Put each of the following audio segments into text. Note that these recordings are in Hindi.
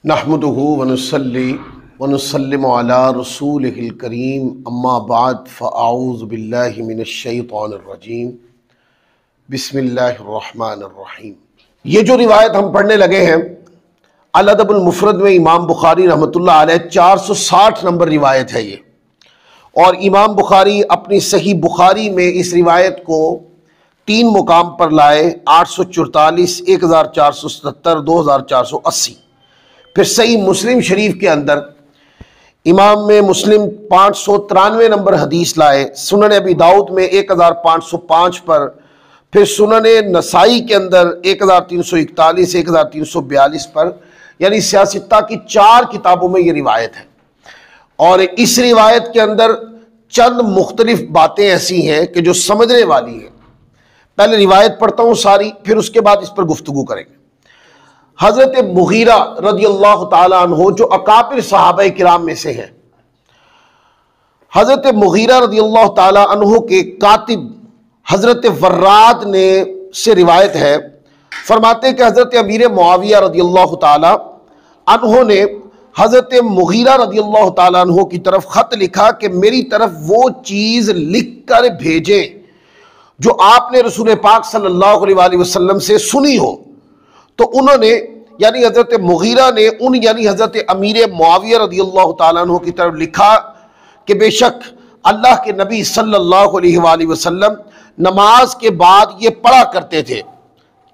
नहमदुहु व नुसल्ली व नुसल्लिमु अला रसूलिहिल करीम अम्मा बाद फ़अऊज़ु बिल्लाहि मिनश शैतानिर रजीम बिस्मिल्लाहिर रहमानिर रहीम। ये जो रिवायत हम पढ़ने लगे हैं अल अदबुल मुफ़रद में इमाम बुखारी रहमतुल्लाह अलैह 460 नंबर रिवायत है ये, और इमाम बुखारी अपनी सही बुखारी में इस रिवायत को 3 मुकाम पर लाए, 844, 1477, 2480। फिर सही मुस्लिम शरीफ के अंदर इमाम में मुस्लिम 593 नंबर हदीस लाए, सुनन अबी दाऊद में 1505 पर, फिर सुनन नसाई के अंदर 1341, 1342 पर, यानी सियासत्ता की 4 किताबों में ये रिवायत है। और इस रिवायत के अंदर चंद मुख्तलिफ बातें ऐसी हैं कि जो समझने वाली हैं। पहले रिवायत पढ़ता हूँ सारी, फिर उसके बाद इस पर गुफ्तगू करेंगे। हजरत मुगीरा रदियल्लाहु ताला अन्हु जो अकाबिर सहाबा किराम में से हैं, हजरत मुगीरा रदियल्लाहु ताला अन्हु के कातिब हजरत वर्राद ने से रिवायत है, फरमाते हैं कि हजरत अमीर मुआविया रदियल्लाहु ताला अन्हु ने हजरत मुगीरा रदियल्लाहु ताला अन्हु की तरफ खत लिखा कि मेरी तरफ वो चीज लिख कर भेजें जो आपने रसूल पाक सल्लल्लाहु अलैहि वसल्लम से सुनी हो। तो उन्होंने यानी हजरत मुगीरा ने उन यानी हजरत अमीर मुआविया रदियल्लाहु ताला अन्हु की तरफ लिखा कि बेशक अल्लाह के नबी सल्लल्लाहु अलैहि वसल्लम नमाज के बाद ये पढ़ा करते थे,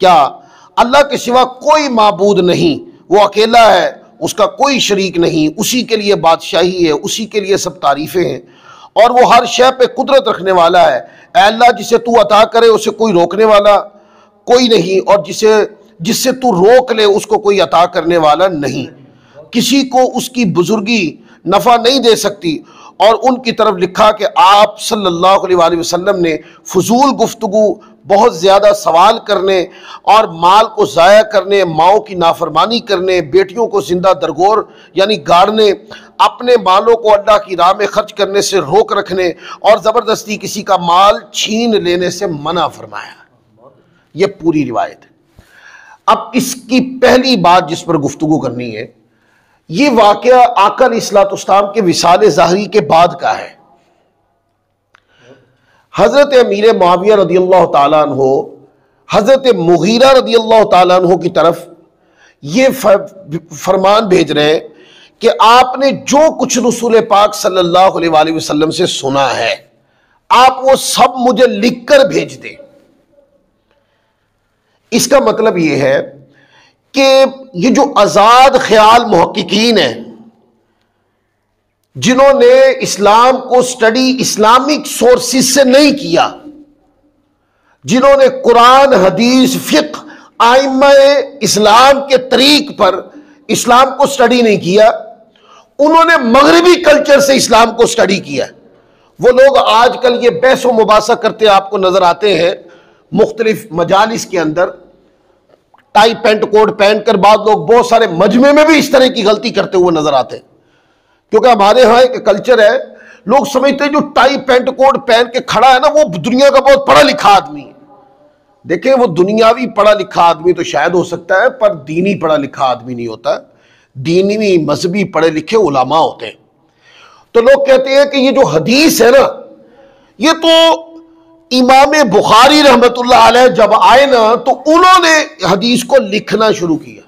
क्या अल्लाह के सिवा कोई माबूद नहीं, वो अकेला है, उसका कोई शरीक नहीं, उसी के लिए बादशाही है, उसी के लिए सब तारीफें हैं, और वो हर शय पे कुदरत रखने वाला है। ऐ अल्लाह, जिसे तू अता करे उसे कोई रोकने वाला कोई नहीं, और जिससे तू रोक ले उसको कोई अता करने वाला नहीं, किसी को उसकी बुजुर्गी नफ़ा नहीं दे सकती। और उनकी तरफ लिखा कि आप सल्लल्लाहु अलैहि वसल्लम ने फजूल गुफ्तगू, बहुत ज़्यादा सवाल करने और माल को ज़ाया करने, माओ की नाफरमानी करने, बेटियों को जिंदा दरगोर यानी गाड़ने, अपने मालों को अल्लाह की राह में खर्च करने से रोक रखने और ज़बरदस्ती किसी का माल छीन लेने से मना फरमाया। ये पूरी रिवायत है। अब इसकी पहली बात जिस पर गुफ्तगू करनी है, ये वाक़या आका अलैहिस्सलाम के विसाले ज़ाहरी के बाद का है। हजरत अमीर मुआविया रदियल्लाहु ताला अन्हु हजरत मुगीरा रदियल्लाहु ताला अन्हु की तरफ ये फरमान भेज रहे हैं कि आपने जो कुछ रसूल पाक सल्लल्लाहु अलैहि वसल्लम से सुना है, आप वो सब मुझे लिखकर भेज दें। इसका मतलब ये है कि ये जो आज़ाद ख्याल मुहक्किकीन हैं, जिन्होंने इस्लाम को स्टडी इस्लामिक सोर्सेस से नहीं किया, जिन्होंने कुरान, हदीस, फिक्ह, आइम्मा इस्लाम के तरीक पर इस्लाम को स्टडी नहीं किया, उन्होंने मगरिबी कल्चर से इस्लाम को स्टडी किया। वो लोग आजकल ये बहस व मुबासा करते आपको नजर आते हैं मुख्तलिफ मजालिस के अंदर, टाई पेंट कोट पहनकर। बाद लोग बहुत सारे मजमे में भी इस तरह की गलती करते हुए नजर आते हैं, क्योंकि हमारे यहाँ एक कल्चर है, लोग समझते हैं जो टाई पेंट कोट पहन के खड़ा है ना, वो दुनिया का बहुत पढ़ा लिखा आदमी है। देखें, वो दुनियावी पढ़ा लिखा आदमी तो शायद हो सकता है, पर दीनी पढ़ा लिखा आदमी नहीं होता। दीनी मजहबी पढ़े लिखे उलामा होते हैं। तो लोग कहते हैं कि ये जो हदीस है ना, ये तो इमाम बुखारी रहमतुल्लाह अलैह जब आए ना, तो उन्होंने हदीस को लिखना शुरू किया।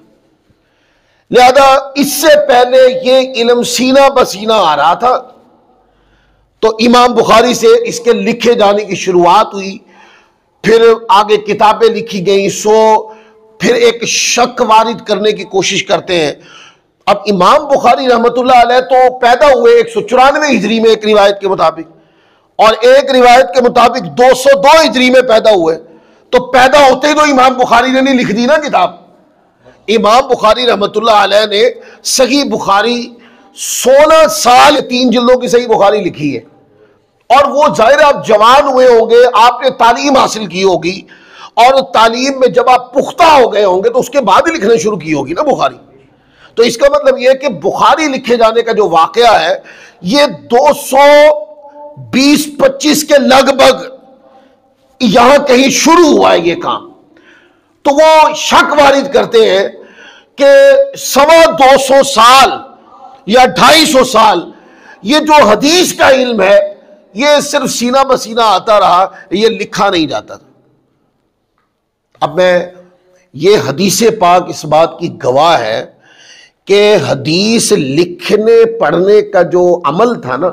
लिहाजा इससे पहले ये इल्म सीना बसीना आ रहा था, तो इमाम बुखारी से इसके लिखे जाने की शुरुआत हुई, फिर आगे किताबें लिखी गई। फिर एक शक वारिद करने की कोशिश करते हैं। अब इमाम बुखारी रहमतुल्लाह अलैह तो पैदा हुए 194 हिजरी में एक रिवायत के मुताबिक, और एक रिवायत के मुताबिक 202 हिजरी में पैदा हुए। तो पैदा होते ही तो इमाम बुखारी ने नहीं लिख दी ना किताब। इमाम बुखारी रहमतुल्लाह अलैह ने सही बुखारी 16 साल 3 जिल्दों की सही बुखारी लिखी है। और वो जाहिर आप जवान हुए होंगे, आपने तालीम हासिल की होगी, और तालीम में जब आप पुख्ता हो गए होंगे तो उसके बाद ही लिखना शुरू की होगी ना बुखारी। तो इसका मतलब यह कि बुखारी लिखे जाने का जो वाकया है, ये 220-25 के लगभग यहां कहीं शुरू हुआ है ये काम। तो वो शक वारिद करते हैं कि 225 साल या 250 साल ये जो हदीस का इल्म है ये सिर्फ सीना बसीना आता रहा, ये लिखा नहीं जाता था। अब मैं ये हदीस पाक इस बात की गवाह है कि हदीस लिखने पढ़ने का जो अमल था ना,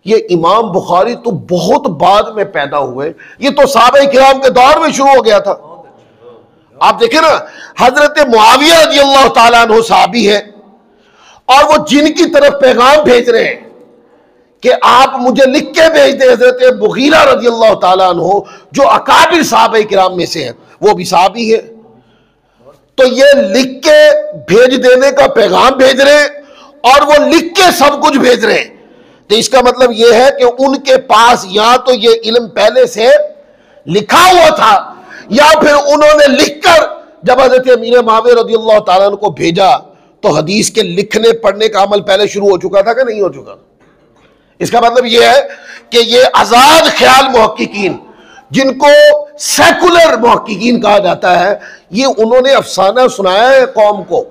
ये इमाम बुखारी तो बहुत बाद में पैदा हुए, ये तो सहाबा किराम के दौर में शुरू हो गया था। आप देखें ना, हजरत मुआविया रज़ियल्लाहु ताला अन्हु सहाबी है और वो जिनकी तरफ पैगाम भेज रहे हैं कि आप मुझे लिख के भेज दें, हजरत मुगीरा रज़ियल्लाहु ताला अन्हु जो अकाबिर सहाबा किराम में से हैं, वो भी सहाबी है। तो ये लिख के भेज देने का पैगाम भेज रहे हैं और वो लिख के सब कुछ भेज रहे हैं। तो इसका मतलब ये है कि उनके पास या तो ये इल्म पहले से लिखा हुआ था या फिर उन्होंने लिखकर जब हजरत अमीर मुआविया रज़ियल्लाहु ताला अन्हु को भेजा तो हदीस के लिखने पढ़ने का अमल पहले शुरू हो चुका था कि नहीं हो चुका। इसका मतलब यह है कि ये आजाद ख्याल मुहक्किकीन, जिनको सेकुलर मुहक्किकीन कहा जाता है, ये उन्होंने अफसाना सुनाया है कौम को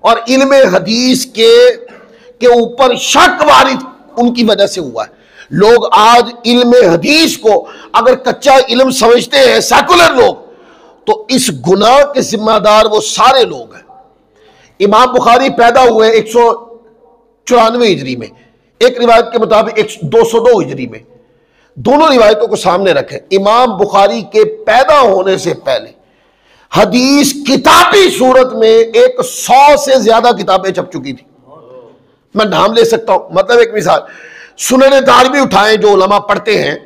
और इल्म हदीस के ऊपर शक वारिद उनकी वजह से हुआ है। लोग आज इल्म हदीस को अगर कच्चा इल्म समझते हैं सेकुलर लोग, तो इस गुनाह के जिम्मेदार वो सारे लोग हैं। इमाम बुखारी पैदा हुए 194 हिजरी में, एक रिवायत के मुताबिक 202 हिजरी में। दोनों रिवायतों को सामने रखें। इमाम बुखारी के पैदा होने से पहले हदीस किताबी सूरत में 100 से ज्यादा किताबें छप चुकी थी। मैं नाम ले सकता हूं, मतलब एक मिसाल, सुनन दारमी उठाएं जो उलमा पढ़ते हैं,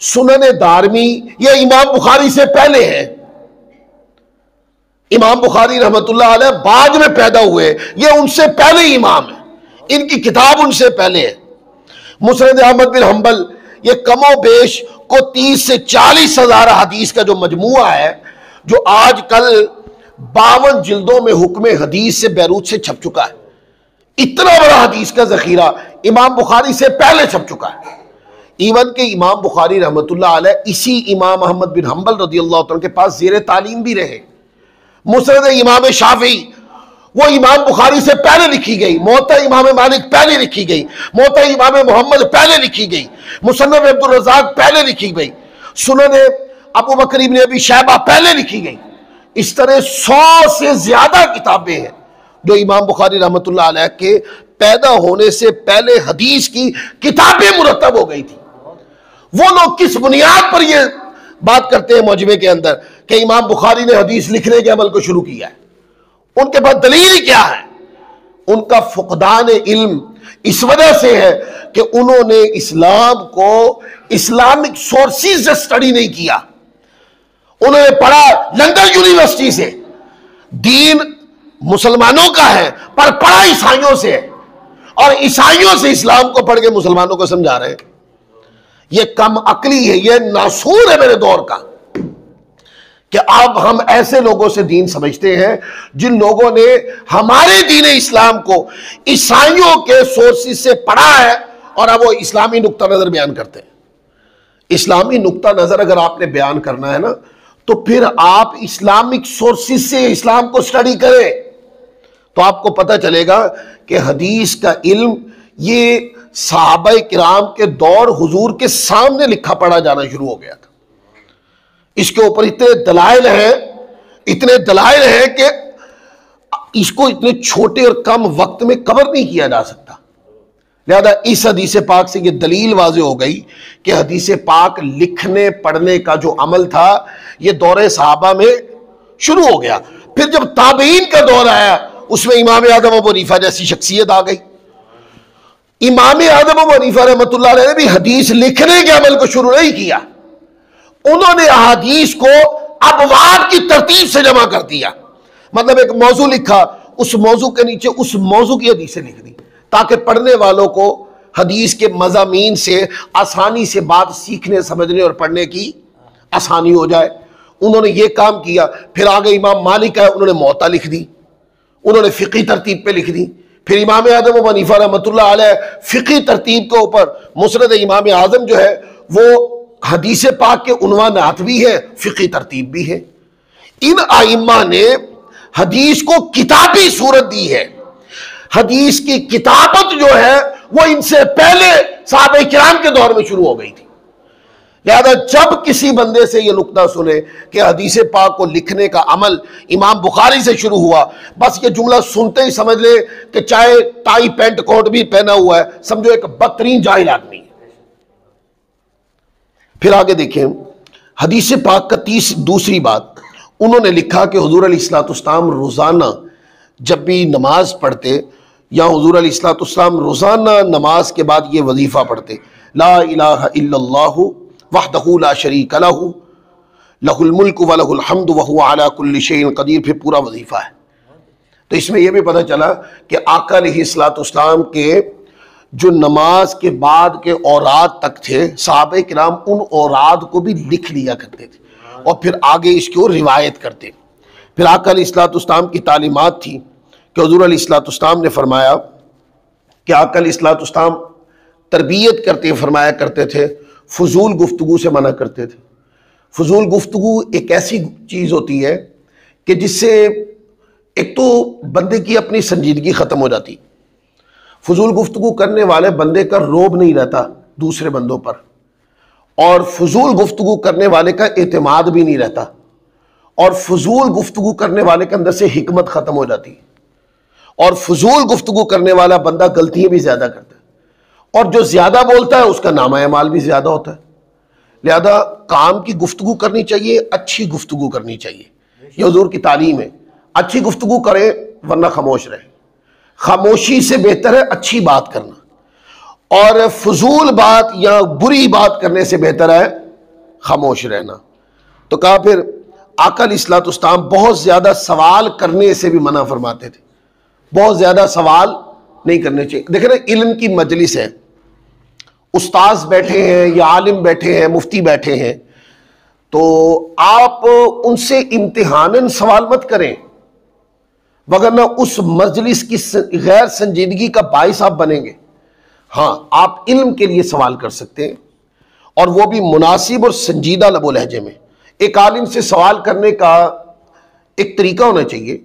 सुनन दारमी ये इमाम बुखारी से पहले है। इमाम बुखारी रहमतुल्लाह अलैह बाद में पैदा हुए, ये उनसे पहले इमाम है, इनकी किताब उनसे पहले है। मुस्नद अहमद बिन हंबल ये कमो बेश को 30 से 40 हजार हदीस का जो मजमुआ है, जो आजकल 52 जिल्दों में हुक्म हदीस से बैरूत से छप चुका है। इतना बड़ा हदीस का जखीरा इमाम बुखारी से पहले छप चुका है। इवन के इमाम बुखारी रहमतुल्लाह अलैह इसी इमाम अहमद बिन हंबल रज़ियल्लाहु अन्हु के पास ज़ेरे तालीम भी रहे। मुस्नद इमाम शाफी वो इमाम बुखारी से पहले लिखी गई, मुवत्ता इमाम मालिक पहले लिखी गई, मुवत्ता इमाम मोहम्मद पहले लिखी गई, मुसन्नफ अब्दुल रज़्ज़ाक़ पहले लिखी गई, सुनन अबू बकर इब्न अबी शैबा पहले लिखी गई। इस तरह 100 से ज्यादा किताबें हैं जो इमाम बुखारी रहमतुल्लाह अलैह के पैदा होने से पहले हदीस की किताबें मुरतब हो गई थी। वो लोग किस बुनियाद पर यह बात करते हैं मौजमे के अंदर कि इमाम बुखारी ने हदीस लिखने के अमल को शुरू किया है, उनके पास दलील क्या है? उनका फुकदान इल्म इस वजह से है कि उन्होंने इस्लाम को इस्लामिक सोर्सेज से स्टडी नहीं किया। उन्होंने पढ़ा लंदन यूनिवर्सिटी से, दीन मुसलमानों का है पर पढ़ा ईसाइयों से है, और ईसाइयों से इस्लाम को पढ़ के मुसलमानों को समझा रहे हैं। यह कम अकली है, यह नासूर है मेरे दौर का कि अब हम ऐसे लोगों से दीन समझते हैं जिन लोगों ने हमारे दीन इस्लाम को ईसाइयों के सोर्सेस से पढ़ा है और अब वो इस्लामी नुक्ता नजर बयान करते हैं। इस्लामी नुक्ता नजर अगर आपने बयान करना है ना, तो फिर आप इस्लामिक सोर्सेस से इस्लाम को स्टडी करें, तो आपको पता चलेगा कि हदीस का इल्म ये सहाबा किराम के दौर हुजूर के सामने लिखा पढ़ा जाना शुरू हो गया था। इसके ऊपर इतने दलाइल हैं कि इसको इतने छोटे और कम वक्त में कवर नहीं किया जा सकता। लिहाजा इस हदीस पाक से यह दलील वाज़ेह हो गई कि हदीस पाक लिखने पढ़ने का जो अमल था यह दौरे सहाबा में शुरू हो गया। फिर जब ताबईन का दौर आया उसमें इमाम आदम अबू हनीफा जैसी शख्सियत आ गई। इमाम आदम अबू हनीफा रहमतुल्लाह अलैह ने भी हदीस लिखने के अमल को शुरू नहीं किया, उन्होंने अहादीस को अबवाब की तरतीब से जमा कर दिया। मतलब एक मौजू लिखा, उस मौजू के नीचे उस मौजू की हदीसें लिख दी ताकि पढ़ने वालों को हदीस के मज़ामीन से आसानी से बात सीखने समझने और पढ़ने की आसानी हो जाए। उन्होंने ये काम किया। फिर आगे इमाम मालिक है, उन्होंने मुवत्ता लिख दी, उन्होंने फ़िक़ही तरतीब पे लिख दी। फिर इमाम आदम अबू हनीफा रहमतुल्लाह अलैह फ़िक़ही तरतीब के ऊपर मुस्नद इमाम आज़म जो है वो हदीस पाक के उन्वानात भी है, फ़िक़ही तरतीब भी है। इन आइम्मा ने हदीस को किताबी सूरत दी है। हदीस की किताबत जो है वो इनसे पहले सहाबा किराम के दौर में शुरू हो गई थी। लिहाजा जब किसी बंदे से ये नुक्ता सुने कि हदीस पाक को लिखने का अमल इमाम बुखारी से शुरू हुआ, बस ये जुमला सुनते ही समझ ले कि चाहे टाई पैंट कोट भी पहना हुआ है, समझो एक बदतरीन जाहिल आदमी है। फिर आगे देखें हदीस पाक का दूसरी बात, उन्होंने लिखा कि हुजूर अलैहिस्सलाम रोजाना जब भी नमाज पढ़ते या हुजूर अलैहिस्सलाम रोजाना नमाज के बाद ये वजीफा पढ़ते, ला इलाहा इल्लल्लाहु वहदहू ला शरीक लहू लहुल मुल्क व लहुल हम्द व हुवा अला कुल्लि शैइन कदीर, फिर पूरा वजीफा है। तो इसमें यह भी पता चला कि आका अलैहिस्सलाम के जो नमाज के बाद के औराद तक थे, सहाबे किराम उन औराद को भी लिख लिया करते थे और फिर आगे इसको रिवायत करते। फिर आका अलैहिस्सलाम की तालीमात थी कि हुजूर अलैहिस्सलाम ने फरमाया कि आका अलैहिस्सलाम तरबियत करते फरमाया करते थे, फजूल गुफ्तगू से मना करते थे। फजूल गुफ्तगू एक ऐसी चीज़ होती है कि जिससे एक तो बंदे की अपनी संजीदगी ख़त्म हो जाती। फजूल गुफ्तगू करने वाले बंदे का रोब नहीं रहता दूसरे बंदों पर, और फजूल गुफ्तगू करने वाले का एतमाद भी नहीं रहता, और फजूल गुफ्तगू करने वाले के अंदर से हिकमत ख़त्म हो जाती, और फजूल गुफ्तगू करने वाला बंदा गलतियाँ भी ज़्यादा करता है, और जो ज़्यादा बोलता है उसका नामा माल भी ज़्यादा होता है। लिहाजा काम की गुफ्तगू करनी चाहिए, अच्छी गुफ्तगू करनी चाहिए, ये हुजूर की तालीम है। अच्छी गुफ्तगू करें वरना खामोश रहे। खामोशी से बेहतर है अच्छी बात करना, और फजूल बात या बुरी बात करने से बेहतर है खामोश रहना। तो कहा फिर आका अलैहिस्सलाम बहुत ज़्यादा सवाल करने से भी मना फरमाते थे, बहुत ज़्यादा सवाल नहीं करने चाहिए। देखें ना, इल्म की मजलिस है, उस्ताज बैठे हैं या आलिम बैठे हैं, मुफ्ती बैठे हैं, तो आप उनसे इम्तिहानन सवाल मत करें, वगरना उस मजलिस की गैर संजीदगी का बाइस आप बनेंगे। हाँ, आप इल्म के लिए सवाल कर सकते हैं, और वो भी मुनासिब और संजीदा लबो लहजे में। एक आलिम से सवाल करने का एक तरीका होना चाहिए,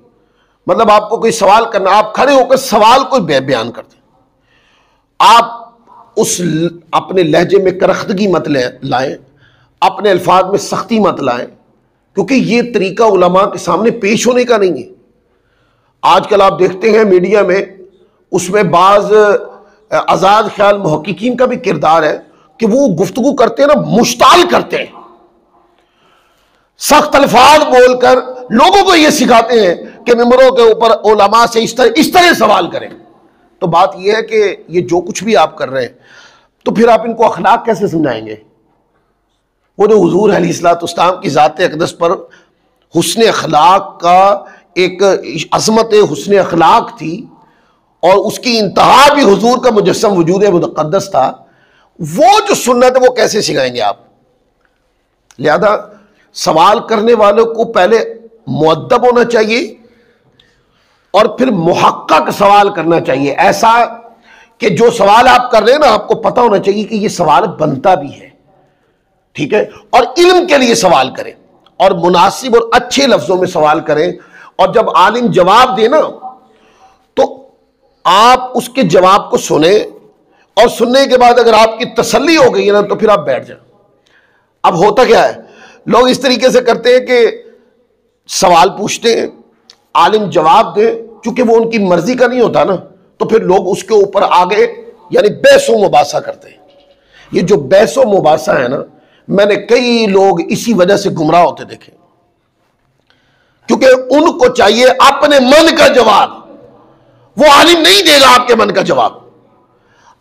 मतलब आपको कोई सवाल करना, आप खड़े होकर सवाल कोई बयान करते, आप उस अपने लहजे में करख्तगी मत लाएं, अपने अल्फाज में सख्ती मत लाएं, क्योंकि ये तरीका उलमा के सामने पेश होने का नहीं है। आजकल आप देखते हैं मीडिया में, उसमें बाज आज़ाद ख्याल मुहक्किकीन का भी किरदार है कि वो गुफ्तगू करते हैं ना, मुश्ताल करते हैं, सख्त अल्फाज बोलकर लोगों को ये सिखाते हैं कि मिंबरों के ऊपर उलमा से इस तरह सवाल करें। तो बात यह है कि ये जो कुछ भी आप कर रहे हैं, तो फिर आप इनको अखलाक कैसे समझाएंगे? वो जो हुजूर अलैहिस्सलाम की ज़ात अक़दस पर हुस्न अखलाक का एक अज़मत हुस्न अखलाक थी, और उसकी इंतहा भी हुजूर का मुजस्सम वजूद मुक़द्दस था, वो जो सुन्नत है वो कैसे सिखाएंगे आप? लिहाजा सवाल करने वालों को पहले मुअद्दब होना चाहिए और फिर मुहक्कक सवाल करना चाहिए, ऐसा कि जो सवाल आप कर रहे हैं ना, आपको पता होना चाहिए कि ये सवाल बनता भी है, ठीक है, और इल्म के लिए सवाल करें और मुनासिब और अच्छे लफ्जों में सवाल करें। और जब आलिम जवाब दे ना, तो आप उसके जवाब को सुने, और सुनने के बाद अगर आपकी तसल्ली हो गई है ना, तो फिर आप बैठ जाए। अब होता क्या है, लोग इस तरीके से करते हैं कि सवाल पूछते हैं, आलिम जवाब दे, चूंकि वो उनकी मर्जी का नहीं होता ना, तो फिर लोग उसके ऊपर आगे यानी बहसो मुबासा करते हैं। ये जो बहसो मुबासा है ना, मैंने कई लोग इसी वजह से गुमराह होते देखे, क्योंकि उनको चाहिए अपने मन का जवाब, वो आलिम नहीं देगा आपके मन का जवाब।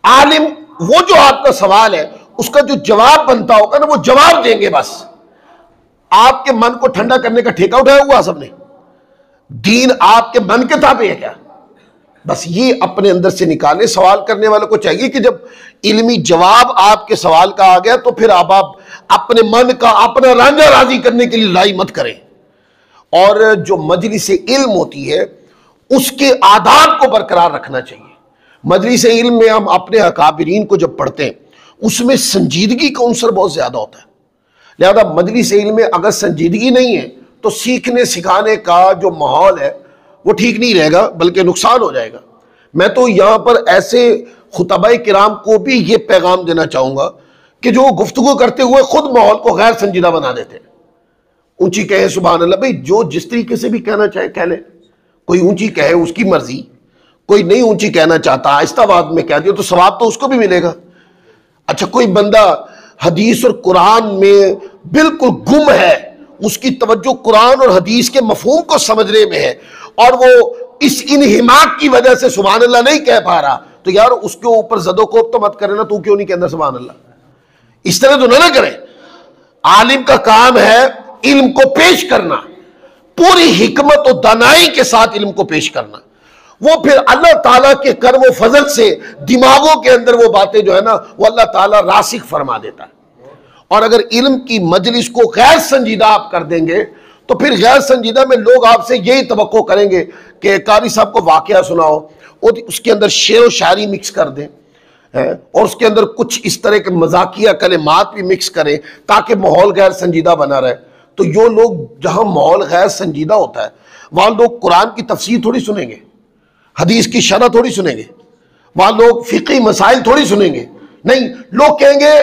आलिम वो जो आपका सवाल है उसका जो जवाब बनता होगा ना, वो जवाब देंगे। बस आपके मन को ठंडा करने का ठेका उठाया हुआ सबने। दीन आपके मन के ताबे है क्या? बस ये अपने अंदर से निकाले। सवाल करने वालों को चाहिए कि जब इल्मी जवाब आपके सवाल का आ गया, तो फिर आप अपने मन का अपना रांझा राजी करने के लिए लड़ाई मत करें। और जो मजलिस इल्म होती है उसके आदाब को बरकरार रखना चाहिए। मजलिस इल्म में हम अपने अकाबिरीन को जब पढ़ते हैं, उसमें संजीदगी का अंसर बहुत ज्यादा होता है। लिहाजा मजलिस इल्म में अगर संजीदगी नहीं है तो सीखने सिखाने का जो माहौल है वो ठीक नहीं रहेगा, बल्कि नुकसान हो जाएगा। मैं तो यहां पर ऐसे खुतबाए किराम को भी ये पैगाम देना चाहूंगा कि जो गुफ्तगू करते हुए खुद माहौल को गैर संजीदा बना देते हैं। ऊंची कहे सुभान अल्लाह, भाई जो जिस तरीके से भी कहना चाहे कह ले, कोई ऊंची कहे उसकी मर्जी, कोई नहीं ऊंची कहना चाहता आहिस्ता आवाज में कह दिया तो सवाब तो उसको भी मिलेगा। अच्छा, कोई बंदा हदीस और कुरान में बिल्कुल गुम है, उसकी तवज्जो कुरान और हदीस के मफहूम को समझने में है और वो इस इन्हिमाक की वजह से सुभान अल्लाह नहीं कह पा रहा, तो यार उसके ऊपर ज़दोकोब तो मत करे ना, तू क्यों नहीं कहना सुभान अल्लाह। इस तरह तो ना करें। आलिम का काम है इल्म को पेश करना, पूरी हिकमत और दानाई के साथ इल्म को पेश करना। वो फिर अल्लाह ताला के करम व फजल से दिमागों के अंदर वो बातें जो है ना वो अल्लाह ताला रासिक फरमा देता है। और अगर इल्म की मजलिस को गैर संजीदा आप कर देंगे तो फिर गैर संजीदा में लोग आपसे यही तवक्को करेंगे कि कारी साहब को वाकया सुनाओ और उसके अंदर शेर व शायरी मिक्स कर दें और उसके अंदर कुछ इस तरह के मजाकिया कलिमात भी मिक्स करें ताकि माहौल गैर संजीदा बना रहे। तो यो लोग जहां माहौल गैर संजीदा होता है वहां लोग कुरान की तफसीर थोड़ी सुनेंगे, हदीस की शरह थोड़ी सुनेंगे, वहां लोग फिक़ी मसाइल थोड़ी सुनेंगे। नहीं, लोग कहेंगे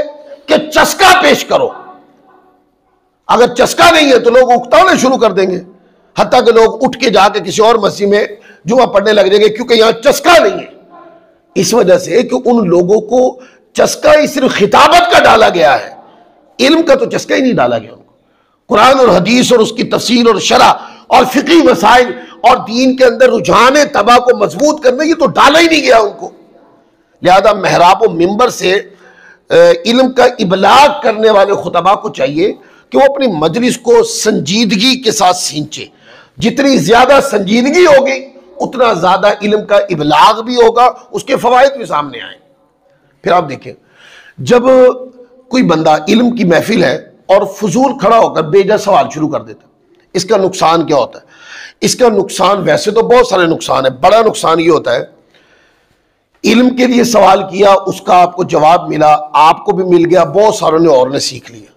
कि चस्का पेश करो। अगर चस्का नहीं है तो लोग उकताने शुरू कर देंगे, हत्ता कि लोग उठ के जाके किसी और मस्जिद में जुमा पढ़ने लग जाएंगे क्योंकि यहां चस्का नहीं है। इस वजह से कि उन लोगों को चस्का ही सिर्फ खिताबत का डाला गया है, इल्म का तो चस्का ही नहीं डाला गया उनको। कुरान और हदीस और उसकी तफसील और शरह और फिक़ी मसाइल और दीन के अंदर रुझान तबा को मजबूत करना ये तो डाला ही नहीं गया उनको। लिहाजा महराब व मिंबर से इल्म का इबलाग करने वाले खुतबा को चाहिए कि वो अपनी मजलिस को संजीदगी के साथ सींचे। जितनी ज्यादा संजीदगी होगी उतना ज्यादा इल्म का इबलाग भी होगा, उसके फवायद भी सामने आए। फिर आप देखें, जब कोई बंदा इल्म की महफिल है और फजूल खड़ा होकर बेजा सवाल शुरू कर देता, इसका नुकसान क्या होता है? इसका नुकसान, वैसे तो बहुत सारे नुकसान है, बड़ा नुकसान ये होता है इल्म के लिए सवाल किया, उसका आपको जवाब मिला, आपको भी मिल गया, बहुत सारों ने और ने सीख लिया।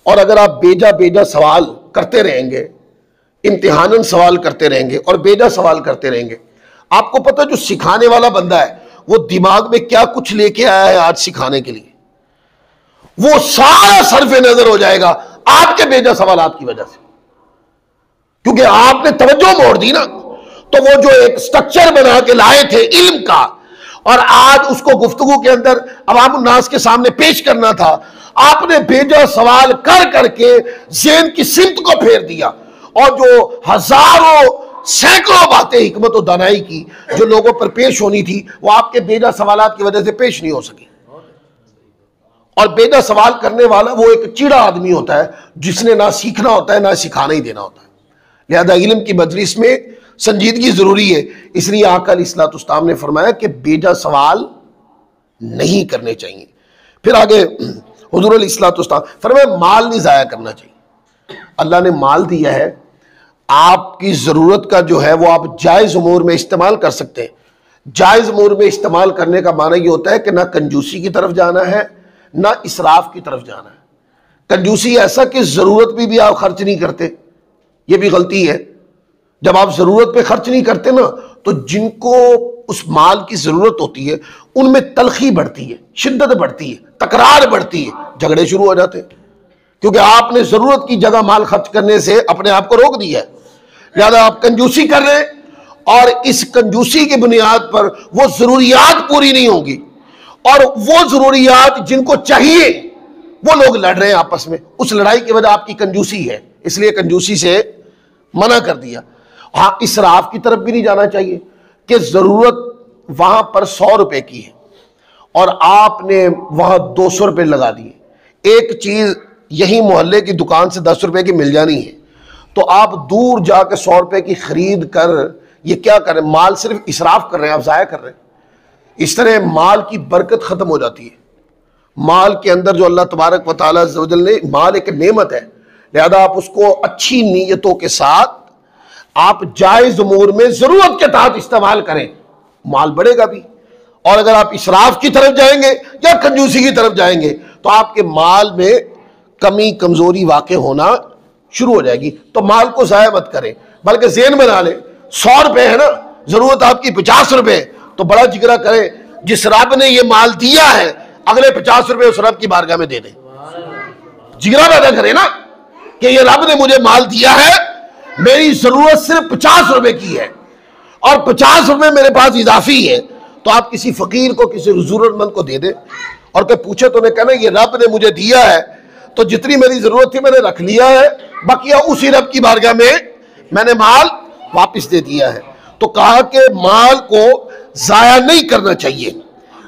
और अगर आप बेजा सवाल करते रहेंगे, इम्तिहानन सवाल करते रहेंगे और बेजा सवाल करते रहेंगे, आपको पता जो सिखाने वाला बंदा है वो दिमाग में क्या कुछ लेके आया है आज सिखाने के लिए, वो सारा सर्फे नजर हो जाएगा आपके बेजा सवालात की वजह से, क्योंकि आपने तवज्जो मोड़ दी ना। तो वो जो एक स्ट्रक्चर बना के लाए थे इल्म का और आज उसको गुफ्तगू के अंदर अवाम उन्नास के सामने पेश करना था, आपने बेजा सवाल कर करके ज़हन की सिमत को फेर दिया और जो हजारों सैकड़ों बातें हिकमत और दानाई की जो लोगों पर पेश होनी थी वो आपके बेजा सवालात की वजह से पेश नहीं हो सकी। और बेजा सवाल करने वाला वो एक चिड़ा आदमी होता है जिसने ना सीखना होता है ना सिखाना ही देना होता है। लिहाजा इल्म की मजलिस में संजीदगी जरूरी है, इसलिए आका अलैहिस्सलाम ने फरमाया कि बेजा सवाल नहीं करने चाहिए। फिर आगे हुजूर अलैहिस्सलाम फरमाया माल नहीं जाया करना चाहिए। अल्लाह ने माल दिया है, आपकी जरूरत का जो है वो आप जायज उमूर में इस्तेमाल कर सकते हैं। जायज उमूर में इस्तेमाल करने का माना ये होता है कि ना कंजूसी की तरफ जाना है ना इसराफ की तरफ जाना है। कंजूसी ऐसा कि जरूरत भी आप खर्च नहीं करते, ये भी गलती है। जब आप जरूरत पे खर्च नहीं करते ना तो जिनको उस माल की जरूरत होती है उनमें तलखी बढ़ती है, शिद्दत बढ़ती है, तकरार बढ़ती है, झगड़े शुरू हो जाते हैं, क्योंकि आपने जरूरत की जगह माल खर्च करने से अपने आप को रोक दिया है। लिहाजा आप कंजूसी कर रहे हैं और इस कंजूसी की बुनियाद पर वो जरूरियात पूरी नहीं होगी और वो जरूरियात जिनको चाहिए वो लोग लड़ रहे हैं आपस में, उस लड़ाई की वजह आपकी कंजूसी है, इसलिए कंजूसी से मना कर दिया। हाँ, इसराफ की तरफ भी नहीं जाना चाहिए कि जरूरत वहां पर 100 रुपए की है और आपने वहां 200 रुपए लगा दिए। एक चीज यही मोहल्ले की दुकान से 10 रुपए की मिल जानी है तो आप दूर जाकर 100 रुपए की खरीद कर ये क्या कर रहे हैं? माल सिर्फ इसराफ कर रहे हैं, आप जाया कर रहे हैं। इस तरह माल की बरकत खत्म हो जाती है। माल के अंदर जो अल्लाह तबारक व तआला अज़्ज़ व जल ने, माल एक नेमत है, लिहाजा आप उसको अच्छी नीयतों के साथ आप जायज उमूर में जरूरत के तहत इस्तेमाल करें, माल बढ़ेगा भी। और अगर आप इसराफ की तरफ जाएंगे या कंजूसी की तरफ जाएंगे तो आपके माल में कमी कमजोरी वाक़ होना शुरू हो जाएगी। तो माल को ज़ाया मत करें, बल्कि ज़हन बना ले 100 रुपए है ना, जरूरत आपकी 50 रुपए, तो बड़ा जिगरा करें, जिस रब ने ये माल दिया है अगले 50 रुपए उस रब की बारगाह में दे दें। जिगरा पैदा करें ना कि ये रब ने मुझे माल दिया है, मेरी जरूरत सिर्फ 50 रुपए की है और 50 रुपए मेरे पास इजाफी है, तो आप किसी फकीर को, किसी जरूरतमंद को दे दें। और कोई पूछे तो उन्हें कहना ये रब ने मुझे दिया है, तो जितनी मेरी जरूरत थी मैंने रख लिया है, बाकी उसी रब की बारगाह में मैंने माल वापस दे दिया है। तो कहा कि माल को जाया नहीं करना चाहिए।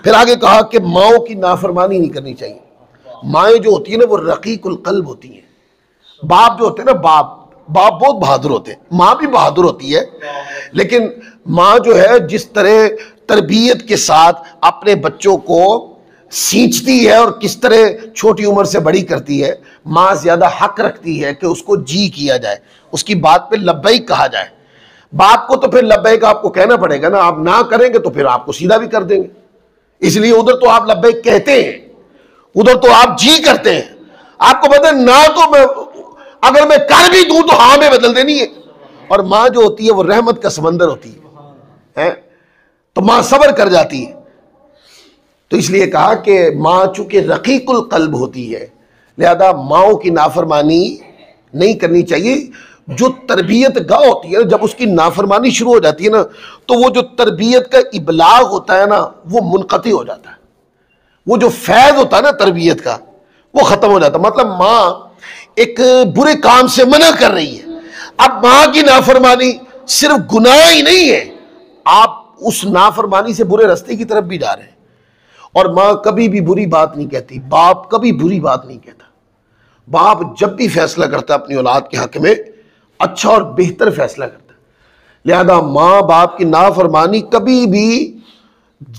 फिर आगे कहा कि माओ की नाफरमानी नहीं करनी चाहिए। माएँ जो होती है ना वो रकीकुल कल्ब होती हैं। बाप जो होते हैं ना, बाप बहुत बहादुर होते हैं, माँ भी बहादुर होती है, लेकिन माँ जो है जिस तरह तरबियत के साथ अपने बच्चों को सींचती है और किस तरह छोटी उम्र से बड़ी करती है, माँ ज्यादा हक रखती है कि उसको जी किया जाए, उसकी बात पे लब्बैक कहा जाए। बाप को तो फिर लब्बैक आपको कहना पड़ेगा ना, आप ना करेंगे तो फिर आपको सीधा भी कर देंगे। इसलिए उधर तो आप लब्बैक कहते हैं, उधर तो आप जी करते हैं। आपको पता है ना, तो मैं अगर मैं कर भी दूं तो हाँ में बदल देनी है। और माँ जो होती है वो रहमत का समंदर होती है, तो माँ सब्र कर जाती है। तो इसलिए कहा कि माँ चूंकि रकीकुल कल्ब होती है, लिहाजा माओ की नाफरमानी नहीं करनी चाहिए। जो तरबियत गाह होती है, जब उसकी नाफरमानी शुरू हो जाती है ना, तो वो जो तरबियत का इबलाग होता है ना, वो मुनक़ती हो जाता है। वो जो फैज़ होता है ना तरबियत का, वो ख़त्म हो जाता है। मतलब माँ एक बुरे काम से मना कर रही है। अब माँ की नाफरमानी सिर्फ गुनाह ही नहीं है, आप उस नाफरमानी से बुरे रास्ते की तरफ भी जा रहे हैं। और माँ कभी भी बुरी बात नहीं कहती, बाप कभी बुरी बात नहीं कहता। बाप जब भी फैसला करता है अपनी औलाद के हक में, अच्छा और बेहतर फैसला करता है। लिहाजा माँ बाप की नाफरमानी कभी भी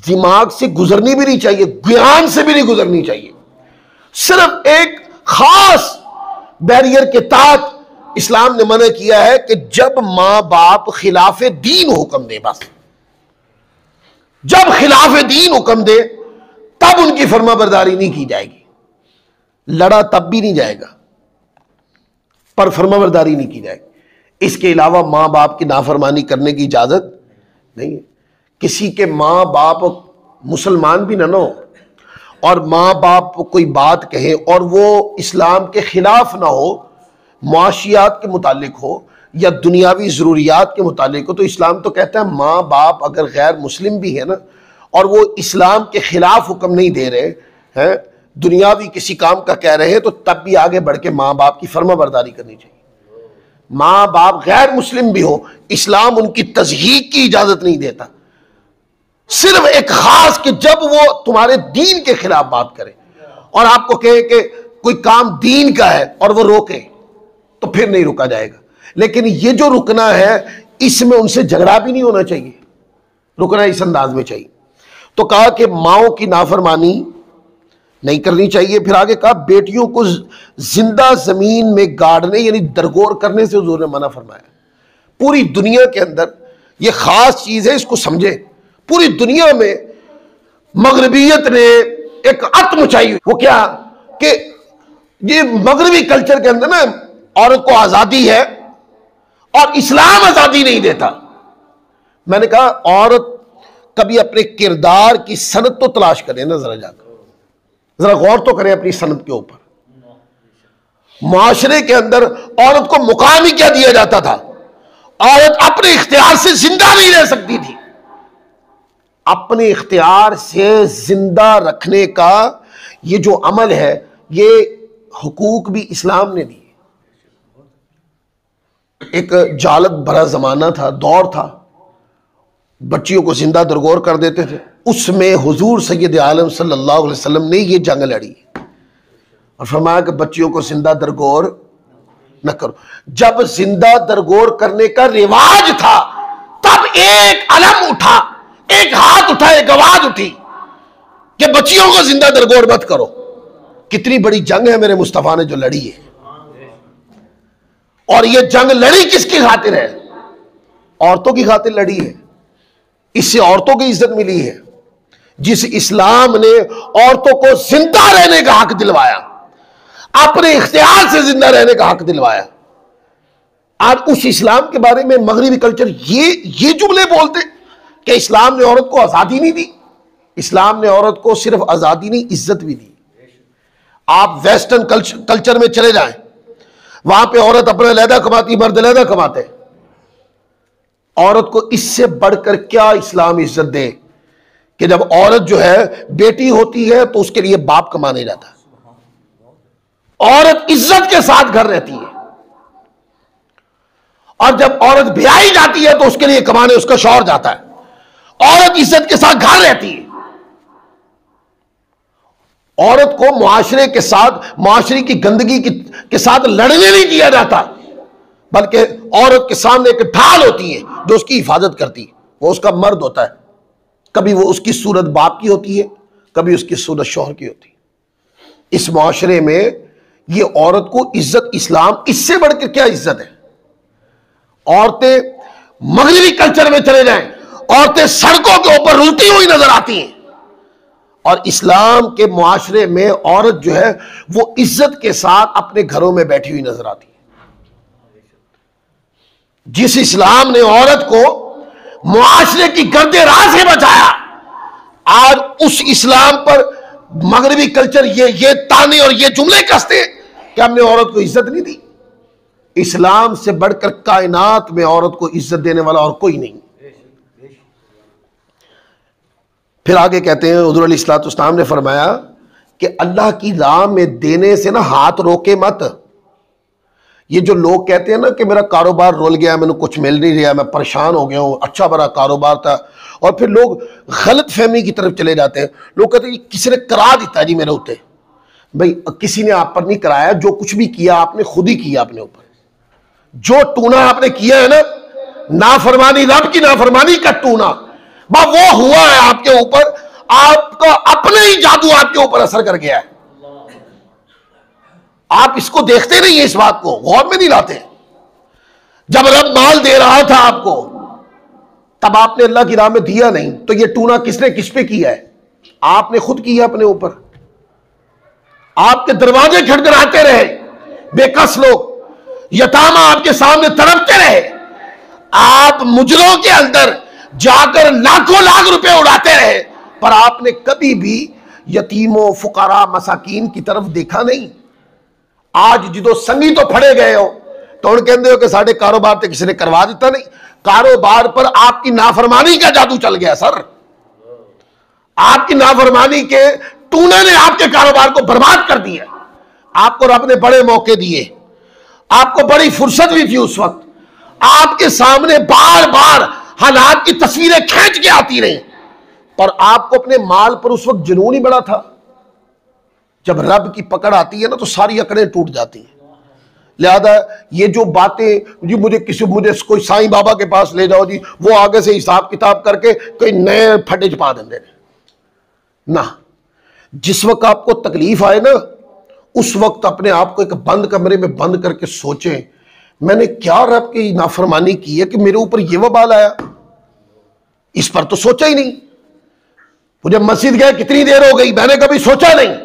दिमाग से गुजरनी भी नहीं चाहिए, ज्ञान से भी नहीं गुजरनी चाहिए। सिर्फ एक खास बैरियर के तहत इस्लाम ने मना किया है कि जब माँ बाप खिलाफे दीन हुक्म दे, बस जब खिलाफे दीन हुक्म दे तब उनकी फर्माबरदारी नहीं की जाएगी। लड़ा तब भी नहीं जाएगा, पर फर्माबरदारी नहीं की जाएगी। इसके अलावा माँ बाप की नाफरमानी करने की इजाजत नहीं है। किसी के माँ बाप मुसलमान भी ना हो और माँ बाप कोई बात कहे और वो इस्लाम के खिलाफ ना हो, मुआशियात के मुतालिक हो या दुनियावी ज़रूरियात के मुतालिक हो, तो इस्लाम तो कहता है माँ बाप अगर गैर मुस्लिम भी है ना और वो इस्लाम के खिलाफ हुक्म नहीं दे रहे हैं, दुनियावी किसी काम का कह रहे हैं, तो तब भी आगे बढ़ के माँ बाप की फर्माबरदारी करनी चाहिए। माँ बाप गैर मुस्लिम भी हो, इस्लाम उनकी तज़हीक की इजाज़त नहीं देता। सिर्फ एक खास कि जब वो तुम्हारे दीन के खिलाफ बात करे और आपको कहे कि कोई काम दीन का है और वो रोके, तो फिर नहीं रुका जाएगा। लेकिन ये जो रुकना है, इसमें उनसे झगड़ा भी नहीं होना चाहिए, रुकना इस अंदाज में चाहिए। तो कहा कि माओ की नाफरमानी नहीं करनी चाहिए। फिर आगे कहा बेटियों को जिंदा जमीन में गाड़ने यानी दरगोर करने से हुजूर ने मना फरमाया। पूरी दुनिया के अंदर यह खास चीज है, इसको समझे। पूरी दुनिया में मगरबियत ने एक अत मचाई, वो क्या कि ये मगरबी कल्चर के अंदर ना औरत को आजादी है और इस्लाम आजादी नहीं देता। मैंने कहा औरत कभी अपने किरदार की सनत तो तलाश करें ना, जरा जाकर जरा गौर तो करें अपनी सनत के ऊपर। मुआशरे के अंदर औरत को मुकाम ही क्या दिया जाता था, औरत अपने इख्तियार से जिंदा नहीं रह सकती थी। अपने इख्तियार से जिंदा रखने का ये जो अमल है, ये हुकूक भी इस्लाम ने दिए। एक जालत भरा जमाना था, दौर था, बच्चियों को जिंदा दरगोर कर देते थे। उसमें हुजूर सैयद आलम सल्लल्लाहु अलैहि वसल्लम ने ये जंग लड़ी और फरमाया कि बच्चियों को जिंदा दरगोर न करो। जब जिंदा दरगोर करने का रिवाज था, तब एक अलम उठा, एक हाथ उठा, एक आवाज उठी कि बच्चियों को जिंदा दरगोर मत करो। कितनी बड़ी जंग है मेरे मुस्तफा ने जो लड़ी है। और ये जंग लड़ी किसकी खातिर है? औरतों की खातिर लड़ी है। इससे औरतों की इज्जत मिली है। जिस इस्लाम ने औरतों को जिंदा रहने का हक दिलवाया, अपने इख्तियार से जिंदा रहने का हक दिलवाया, आज उस इस्लाम के बारे में मगरिबी कल्चर ये जुमले बोलते कि इस्लाम ने औरत को आजादी नहीं दी। इस्लाम ने औरत को सिर्फ आजादी नहीं, इज्जत भी दी। आप वेस्टर्न कल्चर में चले जाएं, वहां पे औरत अपना अलहदा कमाती, मर्द अलहदा कमाते। औरत को इससे बढ़कर क्या इस्लाम इज्जत दे कि जब औरत जो है बेटी होती है तो उसके लिए बाप कमाने जाता है। औरत इज्जत के साथ घर रहती है, और जब औरत ब्याही जाती है तो उसके लिए कमाने उसका शौहर जाता है। औरत इज्जत के साथ घर रहती है। औरत को मुआशरे के साथ, मुआशरे की गंदगी के साथ लड़ने नहीं दिया जाता, बल्कि औरत के सामने एक ढाल होती है जो उसकी हिफाजत करती है। वो उसका मर्द होता है। कभी वो उसकी सूरत बाप की होती है, कभी उसकी सूरत शौहर की होती है। इस मुआशरे में ये औरत को इज्जत, इस्लाम इससे बढ़कर क्या इज्जत है। औरतें मगरिबी कल्चर में चले जाएं, औरतें सड़कों के ऊपर रुलती हुई नजर आती हैं, और इस्लाम के मुआशरे में औरत जो है वो इज्जत के साथ अपने घरों में बैठी हुई नजर आती है। जिस इस्लाम ने औरत को मुआशरे की गर्दे राह से बचाया, आज उस इस्लाम पर मगरिबी कल्चर ये ताने और ये जुमले कसते कि हमने औरत को इज्जत नहीं दी। इस्लाम से बढ़कर कायनात में औरत को इज्जत देने वाला और कोई नहीं। फिर आगे कहते हैं, हुज़ूर अलैहिस्सलाम ने फरमाया कि अल्लाह की राह में देने से ना हाथ रोके मत। ये जो लोग कहते हैं ना कि मेरा कारोबार रुल गया, मैंने कुछ मिल नहीं रहा, मैं परेशान हो गया हूं, अच्छा बड़ा कारोबार था, और फिर लोग गलत फहमी की तरफ चले जाते हैं। लोग कहते हैं किसी ने करा दिता जी मेरे ऊपर। भाई किसी ने आप पर नहीं कराया, जो कुछ भी किया आपने खुद ही किया अपने ऊपर। जो टूना आपने किया है ना, नाफरमानी, रब की नाफरमानी का टूना, वो हुआ है आपके ऊपर। आपका अपने ही जादू आपके ऊपर असर कर गया है। आप इसको देखते नहीं है, इस बात को गौर में नहीं लाते। जब रब माल दे रहा था आपको, तब आपने अल्लाह की राह में दिया नहीं, तो ये टूना किसने किस पे किया है? आपने खुद किया अपने ऊपर। आपके दरवाजे खटखटाते रहे बेकस लोग, यतामा आपके सामने तड़पते रहे, आप मुजरों के अंदर जाकर लाखों लाख रुपए उड़ाते रहे, पर आपने कभी भी यतीमों, फुकारा, मसाकीन की तरफ देखा नहीं। आज जो संगी तो फड़े गए हो तो उन कहते हो कि साढ़े कारोबार तो किसी ने करवा दिता नहीं। कारोबार पर आपकी नाफरमानी का जादू चल गया सर। आपकी नाफरमानी के टूने ने आपके कारोबार को बर्बाद कर दिया। आपको रब ने बड़े मौके दिए, आपको बड़ी फुर्सत भी थी उस वक्त, आपके सामने बार बार हालात की तस्वीरें खींच के आती रही, पर आपको अपने माल पर उस वक्त जुनून ही बड़ा था। जब रब की पकड़ आती है ना तो सारी अकड़ें टूट जाती हैं। लिहाजा ये जो बातें जी मुझे कोई साईं बाबा के पास ले जाओ जी, वो आगे से हिसाब किताब करके कोई नए फटे छपा देंगे ना। जिस वक्त आपको तकलीफ आए ना, उस वक्त अपने आप को एक बंद कमरे में बंद करके सोचें, मैंने क्या रब की नाफरमानी की है कि मेरे ऊपर ये वबाल आया। इस पर तो सोचा ही नहीं। मुझे मस्जिद गए कितनी देर हो गई, मैंने कभी सोचा नहीं।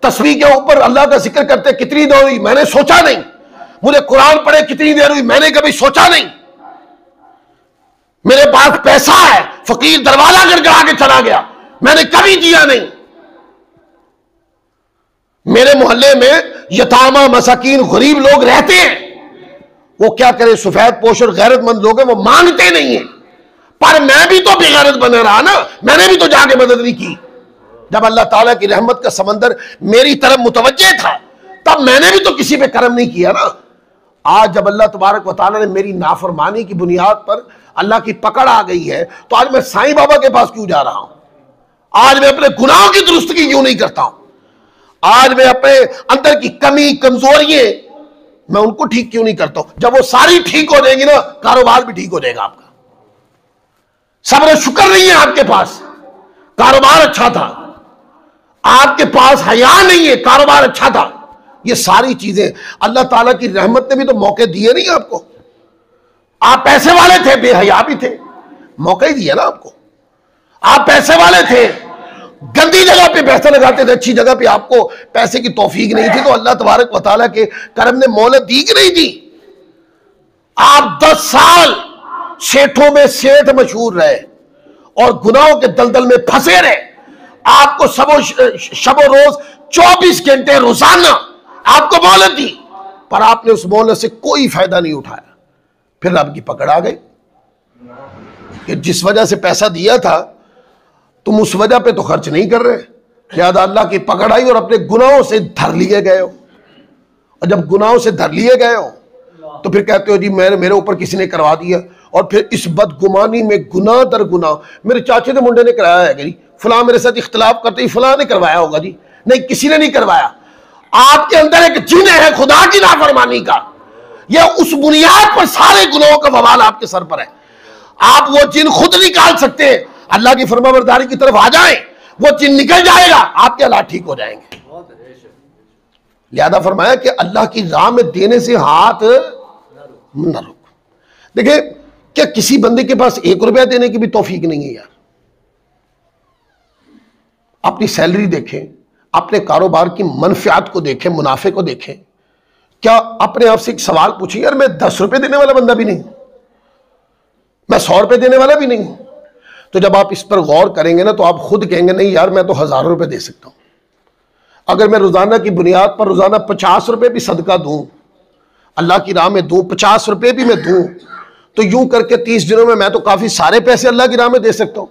तस्बीह के ऊपर अल्लाह का जिक्र करते कितनी देर हुई, मैंने सोचा नहीं। मुझे कुरान पढ़े कितनी देर हुई, मैंने कभी सोचा नहीं। मेरे पास पैसा है, फकीर दरवाजा गड़गड़ा के चला गया, मैंने कभी दिया नहीं। मेरे मोहल्ले में यतामा, मसाकीन, गरीब लोग रहते हैं, वो क्या करें, सफेद पोश और गैरतमंद लोग हैं, वो मांगते नहीं है। पर मैं भी तो बेगैरत बना रहा ना, मैंने भी तो जाके मदद नहीं की। जब अल्लाह ताला की रहमत का समंदर मेरी तरफ मुतवज्जे था, तब मैंने भी तो किसी पे करम नहीं किया ना। आज जब अल्लाह तबारक व तआला ने मेरी नाफरमानी की बुनियाद पर अल्लाह की पकड़ आ गई है, तो आज मैं साईं बाबा के पास क्यों जा रहा हूं? आज मैं अपने गुनाहों की दुरुस्तगी क्यों नहीं करता हूं? आज मैं अपने अंदर की कमी, कमजोरियां, मैं उनको ठीक क्यों नहीं करता हूं? जब वो सारी ठीक हो जाएंगी ना, कारोबार भी ठीक हो जाएगा आपका। सब्र शुक्र नहीं है आपके पास, कारोबार अच्छा था। आपके पास हया नहीं है, कारोबार अच्छा था। ये सारी चीजें अल्लाह ताला की रहमत ने भी तो मौके दिए नहीं आपको। आप पैसे वाले थे, बेहया भी थे, मौका ही दिया ना आपको। आप पैसे वाले थे, गंदी जगह पे पैसा लगाते थे, अच्छी जगह पे आपको पैसे की तौफीक नहीं थी, तो अल्लाह तबारक व तआला के करम ने मोहलत दी कि नहीं दी? आप 10 साल सेठों में सेठ मशहूर रहे और गुनाहों के दलदल में फंसे रहे। आपको शबो रोज 24 घंटे रोजाना आपको मोहलत दी, पर आपने उस मोहलत से कोई फायदा नहीं उठाया। फिर आपकी पकड़ आ गई कि जिस वजह से पैसा दिया था तुम उस वजह पे तो खर्च नहीं कर रहे, लिहाजा अल्लाह की पकड़ आई और अपने गुनाहों से धर लिए गए हो। और जब गुनाहों से धर लिए गए हो तो फिर कहते हो जी मेरे ऊपर किसी ने करवा दिया, और फिर इस बदगुमानी में गुनाह दर गुनाह, मेरे चाचे के मुंडे ने कराया है जी, फलां मेरे साथ इख्तिलाफ करते ही फलां ने करवाया होगा जी, नहीं किसी ने नहीं करवाया। आपके अंदर एक जिन है खुदा की नाफरमानी का, यह उस बुनियाद पर सारे गुनाहों का बवाल आपके सर पर है। आप वो जिन खुद निकाल सकते हैं, अल्लाह की फरमाबरदारी की तरफ आ जाएं, वो जिन निकल जाएगा, आपके हालात ठीक हो जाएंगे। लिहाजा फरमाया कि अल्लाह की राह में देने से हाथ न रोक। देखिए, क्या किसी बंदे के पास 1 रुपया देने की भी तौफीक नहीं है यार? अपनी सैलरी देखें, अपने कारोबार की मनफियात को देखें, मुनाफे को देखें। क्या अपने आप से एक सवाल पूछें, यार मैं 10 रुपए देने वाला बंदा भी नहीं, मैं 100 रुपए देने वाला भी नहीं। तो जब आप इस पर गौर करेंगे ना तो आप खुद कहेंगे नहीं यार मैं तो 1000 रुपए दे सकता हूं। अगर मैं रोजाना की बुनियाद पर रोजाना 50 रुपए भी सदका दूं, अल्लाह की राह में दूं, 50 रुपए भी मैं दूं, तो यूं करके 30 दिनों में मैं तो काफी सारे पैसे अल्लाह की राह में दे सकता हूं।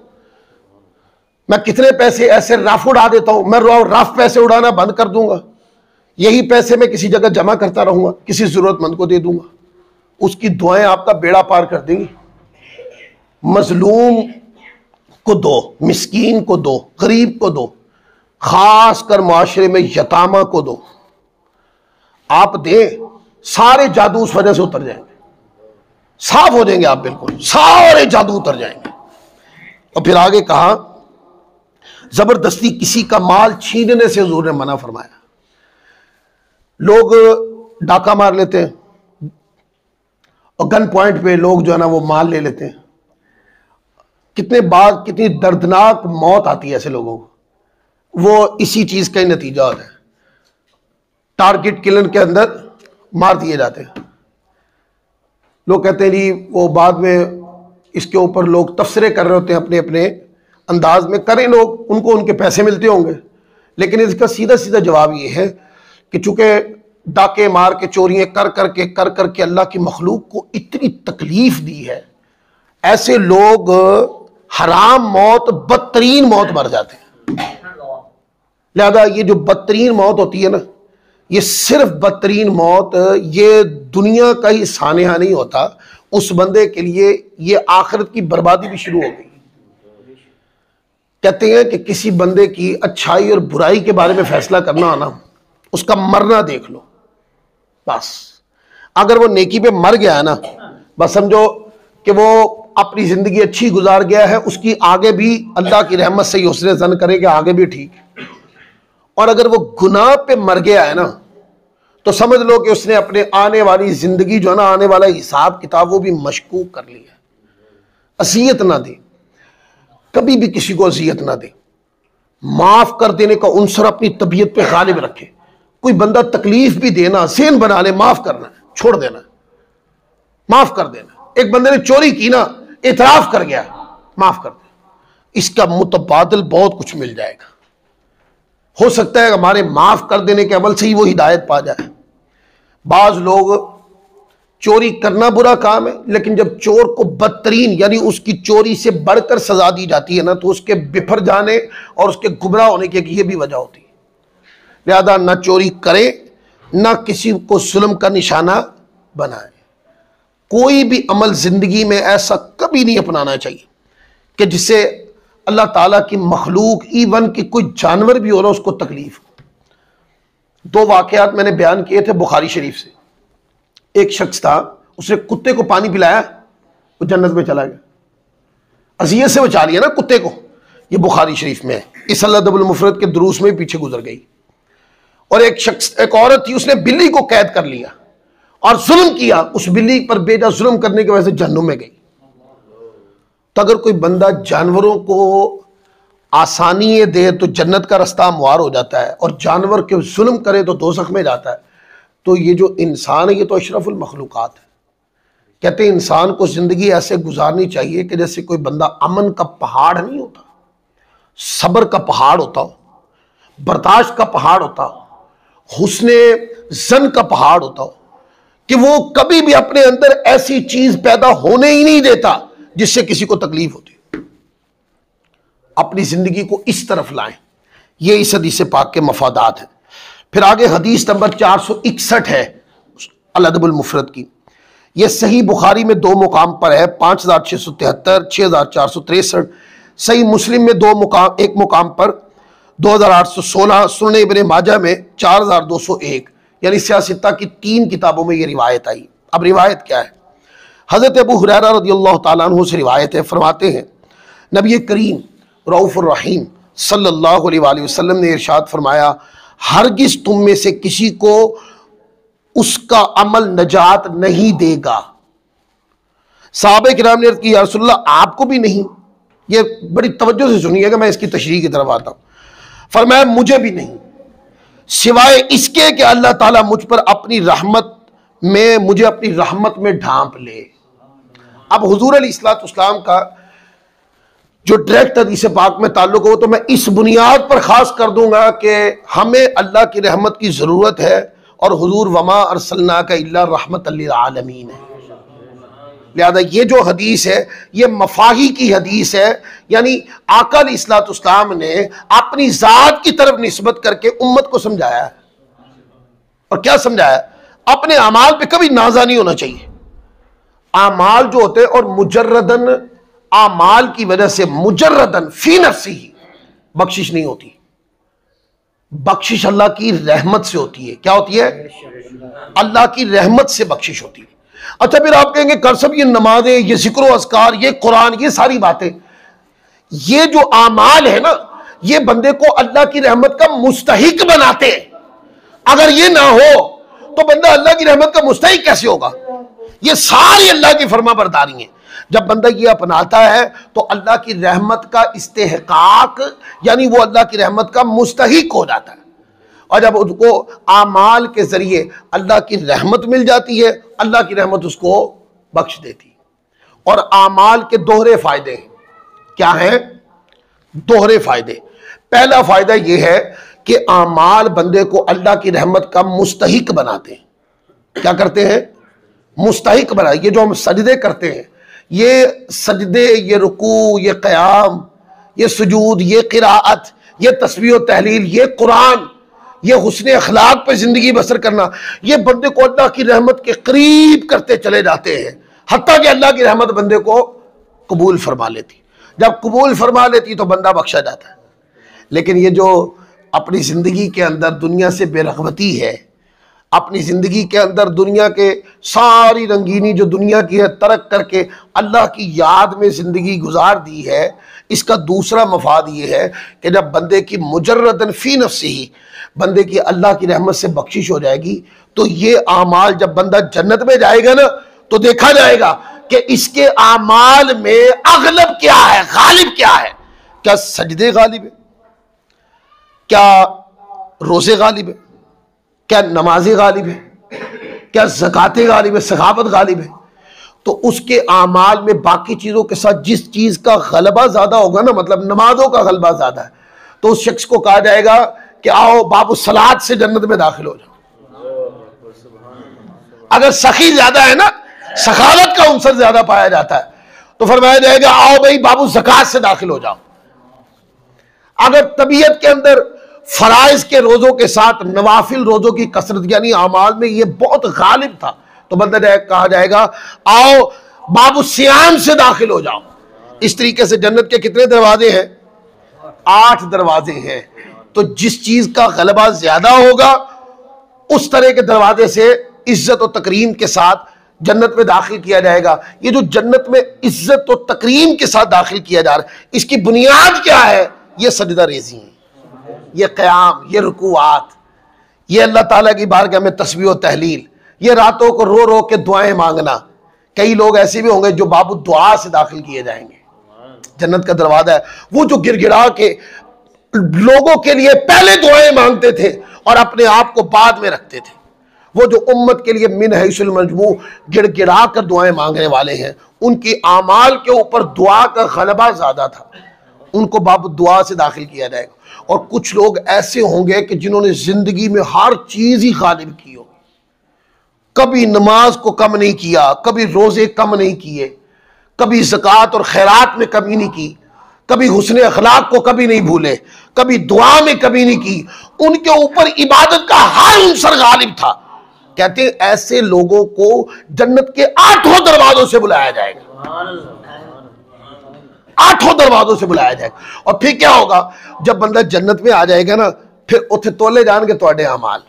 मैं कितने पैसे ऐसे रफ उड़ा देता हूं, मैं रफ पैसे उड़ाना बंद कर दूंगा, यही पैसे मैं किसी जगह जमा करता रहूंगा, किसी जरूरतमंद को दे दूंगा, उसकी दुआएं आपका बेड़ा पार कर देंगी। मजलूम को दो, मिस्कीन को दो, गरीब को दो, खासकर माशरे में यतामा को दो। आप दें, सारे जादू उस वजह से उतर जाएंगे, साफ हो जाएंगे आप, बिल्कुल सारे जादू उतर जाएंगे। और फिर आगे कहा जबरदस्ती किसी का माल छीनने से हुजूर ने मना फरमाया। लोग डाका मार लेते हैं और गन पॉइंट पे लोग जो है ना वो माल ले लेते हैं। कितनी दर्दनाक मौत आती है ऐसे लोगों को, वो इसी चीज का ही नतीजा होता है। टारगेट किलर के अंदर मार दिए जाते हैं। लोग कहते हैं जी वो बाद में इसके ऊपर लोग तफसरे कर रहे होते हैं अपने अपने अंदाज में, करें लोग, उनको उनके पैसे मिलते होंगे। लेकिन इसका सीधा सीधा जवाब ये है कि चूंकि डाके मार के चोरियां कर करके अल्लाह की मखलूक को इतनी तकलीफ दी है, ऐसे लोग हराम मौत, बदतरीन मौत मर जाते हैं। लिहाजा ये जो बदतरीन मौत होती है ना, ये सिर्फ बदतरीन मौत, ये दुनिया का ही सानेहा नहीं होता, उस बंदे के लिए ये आखिरत की बर्बादी भी शुरू हो गई। कहते हैं कि किसी बंदे की अच्छाई और बुराई के बारे में फैसला करना हो ना, उसका मरना देख लो बस। अगर वो नेकी पे मर गया है ना, बस समझो कि वो अपनी जिंदगी अच्छी गुजार गया है, उसकी आगे भी अल्लाह की रहमत से हुस्न ज़न करेगा, आगे भी ठीक है। और अगर वो गुनाह पे मर गया है ना, तो समझ लो कि उसने अपने आने वाली जिंदगी जो है ना, आने वाला हिसाब किताब वो भी मशकूक कर लिया। असियत ना दे, कभी भी किसी को असियत ना दे। माफ कर देने का उनसर अपनी तबीयत पे गालिब रखे। कोई बंदा तकलीफ भी देना, सेन बना ले, माफ करना, छोड़ देना, माफ कर देना। एक बंदे ने चोरी की ना, इतराफ कर गया, माफ कर दे, इसका मुतबादिल बहुत कुछ मिल जाएगा। हो सकता है हमारे माफ कर देने के अमल से ही वो हिदायत पा जाए। बाज लोग, चोरी करना बुरा काम है, लेकिन जब चोर को बदतरीन यानी उसकी चोरी से बढ़कर सजा दी जाती है ना, तो उसके बिफर जाने और उसके गुमराह होने की ये भी वजह होती है। लिहाजा ना चोरी करे, ना किसी को जुल्म का निशाना बनाए। कोई भी अमल जिंदगी में ऐसा कभी नहीं अपनाना चाहिए कि जिससे अल्लाह ताला की मखलूक, इवन कि कोई जानवर भी हो रहा उसको तकलीफ हो। 2 वाकयात मैंने बयान किए थे बुखारी शरीफ से। एक शख्स था, उसने कुत्ते को पानी पिलाया, वो जन्नत में चला गया। अज़ियत से बचा लिया ना कुत्ते को, ये बुखारी शरीफ में है। इस अल्लाह मुफरद के दुरूस में पीछे गुजर गई। और एक औरत थी, उसने बिल्ली को कैद कर लिया और जुल्म किया, उस बिल्ली पर बेजा जुल्म करने की वजह से जहन्नुम में गई। तो अगर कोई बंदा जानवरों को आसानी दे तो जन्नत का रास्ता हमवार हो जाता है, और जानवर के जुल्म करे तो दोज़ख में जाता है, तो ये जो इंसान है ये तो अशरफुल मखलूकात है। कहते हैं इंसान को जिंदगी ऐसे गुजारनी चाहिए कि जैसे कोई बंदा अमन का पहाड़ नहीं होता, सब्र का पहाड़ होता हो, बर्दाश्त का पहाड़ होता हो, हुस्ने जन का पहाड़ होता हो, कि वो कभी भी अपने अंदर ऐसी चीज पैदा होने ही नहीं देता जिससे किसी को तकलीफ होती। अपनी जिंदगी को इस तरफ लाएं, ये इस हदीस पाक के मफादात हैं। फिर आगे हदीस नंबर 461 है अल अदबुल मुफरद की। यह सही बुखारी में 2 मुकाम पर है, 5673, 6463। सही मुस्लिम में 2 मुकाम, 1 मुकाम पर 2816, सुनन इब्ने माजा में 4201, यानी सियासिता की 3 किताबों में यह रिवायत आई। अब रिवायत क्या है? हजरत अबू हुरैरा रज़ियल्लाहु ताला अन्हु से रिवायत है, फरमाते हैं नबी करीम रऊफ़ुर रहीम सल्लल्लाहु अलैहि वसल्लम ने इरशाद फरमाया, हरगिज तुम में से किसी को उसका अमल नजात नहीं देगा। सहाबे किराम ने अर्ज़ की, या रसूलल्लाह आपको भी नहीं? ये बड़ी तवज्जो से सुनिएगा, मैं इसकी तशरीह की तरफ आता हूं। फरमाया मुझे भी नहीं, सिवाय इसके कि अल्लाह ताला मुझ पर अपनी रहमत में, मुझे अपनी रहमत में ढांप ले। अब हुजूर अलैहिस्सलाम का जो डायरेक्ट हदीस पाक में ताल्लुक हो तो मैं इस बुनियाद पर खास कर दूंगा कि हमें अल्लाह की रहमत की जरूरत है, और हुजूर वमा अरसलनाका इल्ला रहमतल लिल आलमीन है। लिहाजा ये जो हदीस है ये मफाही की हदीस है, यानी आका अलैहिस्सलाम ने अपनी जात की तरफ निस्बत करके उम्मत को समझाया है। और क्या समझाया? अपने अमाल पे कभी नाजा नहीं होना चाहिए। अमाल जो होते हैं, और मुजर्रदन अमाल की वजह से मुजर्रदन फी नफ्सी ही बख्शिश नहीं होती। बख्शिश अल्लाह की रहमत से होती है। क्या होती है? अल्लाह की रहमत से बख्शिश होती है। अच्छा, फिर आप कहेंगे कर सब ये नमाजें, ये जिक्र अस्कार, ये कुरान, ये सारी बातें, ये जो आमाल है ना, ये बंदे को अल्लाह की रहमत का मुस्तहिक बनाते हैं। अगर ये ना हो तो बंदा अल्लाह की रहमत का मुस्तहिक कैसे होगा? ये सारी अल्लाह की फरमा बरदारी है। जब बंदा ये अपनाता है तो अल्लाह की रहमत का इस्तेहकाक, यानी वो अल्लाह की रहमत का मुस्तहिक हो जाता है। और जब उसको आमाल के जरिए अल्लाह की रहमत मिल जाती है, अल्लाह की रहमत उसको बख्श देती है। और आमाल के दोहरे फायदे हैं। क्या हैं दोहरे फायदे? पहला फायदा यह है कि आमाल बंदे को अल्लाह की रहमत का मुस्तहिक बनाते हैं। क्या करते हैं? मुस्तहिक बना। ये जो हम सजदे करते हैं, ये सजदे, ये रुकू, ये क़याम, ये सुजूद, ये क़िराअत, ये तस्बीह और तहलील, ये कुरान, ये हुस्न अखलाक पे जिंदगी बसर करना, ये बंदे को अल्लाह की रहमत के करीब करते चले जाते हैं। हत्ता कि अल्लाह की रहमत बंदे को कबूल फरमा लेती। जब कबूल फरमा लेती तो बंदा बख्शा जाता है। लेकिन ये जो अपनी ज़िंदगी के अंदर दुनिया से बेरग़बती है, अपनी ज़िंदगी के अंदर दुनिया के सारी रंगीनी जो दुनिया की है तर्क करके अल्लाह की याद में ज़िंदगी गुजार दी है, इसका दूसरा मफाद ये है कि जब बंदे की मुजर्रदन फ़ी नफ्सिही, बंदे की अल्लाह की रहमत से बख्शिश हो जाएगी, तो ये आमाल, जब बंदा जन्नत में जाएगा ना, तो देखा जाएगा कि इसके आमाल में अगलब क्या है, गालिब क्या है। क्या सजदे गालिब है? क्या रोज़े गालिब है? क्या नमाज़े गालिब है? क्या ज़काते गालिब है? सखावत गालिब है? तो उसके आमाल में बाकी चीज़ों के साथ जिस चीज़ का गलबा ज़्यादा होगा ना, मतलब नमाजों का गलबा ज़्यादा है, तो उस शख्स को कहा जाएगा कि आओ बाबू सलात से जन्नत में दाखिल हो जाओ। अगर सखी ज़्यादा है ना, सखावत का अंसर ज़्यादा पाया जाता है, तो फरमाया जाएगा आओ भाई बाबू ज़कात से दाखिल हो जाओ। अगर तबीयत के अंदर फराइज के रोज़ों के साथ नवाफिल रोज़ों की कसरत, यानी आमाल में ये बहुत गालिब था, तो बंदा कहा जाएगा आओ बाबू सियाम से दाखिल हो जाओ। इस तरीके से जन्नत के कितने दरवाजे हैं? 8 दरवाजे हैं। तो जिस चीज का गलबा ज्यादा होगा उस तरह के दरवाजे से इज्जत और तकरीम के साथ जन्नत में दाखिल किया जाएगा। ये जो जन्नत में इज्जत और तकरीम के साथ दाखिल किया जा रहा है, इसकी बुनियाद क्या है? ये सजदा रेज़ी है, ये क़याम, ये रुकुआत, ये अल्लाह ताला की बारगाह में तस्बीह और तहलील, ये रातों को रो रो के दुआएं मांगना। कई लोग ऐसे भी होंगे जो बाबू दुआ से दाखिल किए जाएंगे। जन्नत का दरवाजा है वो जो गिड़गिड़ा के लोगों के लिए पहले दुआएं मांगते थे और अपने आप को बाद में रखते थे। वो जो उम्मत के लिए मिन हैसुल मजमू गिड़गिड़ा कर दुआएं मांगने वाले हैं, उनकी आमाल के ऊपर दुआ का गलबा ज्यादा था, उनको बाब दुआ से दाखिल किया जाएगा। और कुछ लोग ऐसे होंगे कि जिन्होंने जिंदगी में हर चीज ही गालिब की हो, कभी नमाज को कम नहीं किया, कभी रोजे कम नहीं किए, कभी ज़कात और खैरात में कमी नहीं की, कभी हुस्न अखलाक को कभी नहीं भूले, कभी दुआ में कभी नहीं की, उनके ऊपर इबादत का हर उनसर गालिब था। कहते हैं ऐसे लोगों को जन्नत के 8 दरवाजों से बुलाया जाएगा, 8 दरवाजों से बुलाया जाएगा। और फिर क्या होगा, जब बंदा जन्नत में आ जाएगा ना, फिर उथे तोले जाएंगे तुहाडे अमाल,